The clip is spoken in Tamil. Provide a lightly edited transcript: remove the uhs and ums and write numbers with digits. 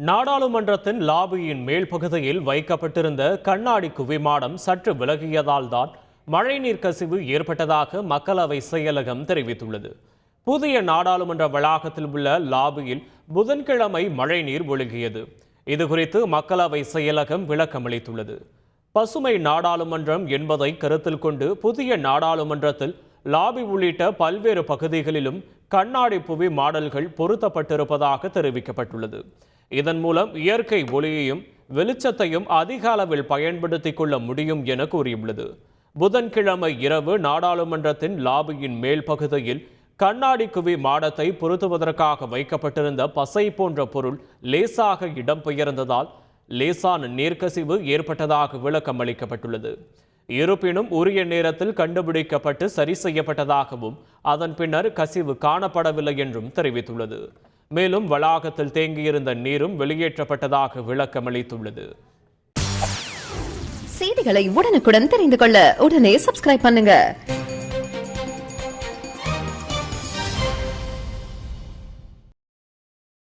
நாடாளுமன்றத்தின் லாபியின் மேல் பகுதியில் வைக்கப்பட்டிருந்த கண்ணாடி குவிமாடம் சற்று விலகியதால் தான் மழைநீர் கசிவு ஏற்பட்டதாக மக்களவை செயலகம் தெரிவித்துள்ளது. புதிய நாடாளுமன்ற வளாகத்தில் உள்ள லாபியில் புதன்கிழமை மழைநீர் ஒழுகியது. இதுகுறித்து மக்களவை செயலகம் விளக்கமளித்துள்ளது. பசுமை நாடாளுமன்றம் என்பதை கருத்தில் கொண்டு புதிய நாடாளுமன்றத்தில் லாபி உள்ளிட்ட பல்வேறு பகுதிகளிலும் கண்ணாடி புவி மாடல்கள் பொருத்தப்பட்டிருப்பதாக தெரிவிக்கப்பட்டுள்ளது. இதன் மூலம் இயற்கை ஒளியையும் வெளிச்சத்தையும் அதிக அளவில் பயன்படுத்திக் கொள்ள முடியும் என கூறியுள்ளது. புதன்கிழமை இரவு நாடாளுமன்றத்தின் லாபியின் மேல் பகுதியில் கண்ணாடி குவி மாடத்தை பொருத்துவதற்காக வைக்கப்பட்டிருந்த பசை போன்ற பொருள் லேசாக இடம்பெயர்ந்ததால் லேசான நீர்க்கசிவு ஏற்பட்டதாக விளக்கம் அளிக்கப்பட்டுள்ளது. இருப்பினும் உரிய நேரத்தில் கண்டுபிடிக்கப்பட்டு சரி செய்யப்பட்டதாகவும் அதன் பின்னர் கசிவு காணப்படவில்லை என்றும் தெரிவித்துள்ளது. மேலும் வளாகத்தில் தேங்கியிருந்த நீரும் வெளியேற்றப்பட்டதாக விளக்கமளித்துள்ளது. செய்திகளை உடனுக்குடன் தெரிந்து கொள்ள உடனே சப்ஸ்கிரைப் பண்ணுங்க.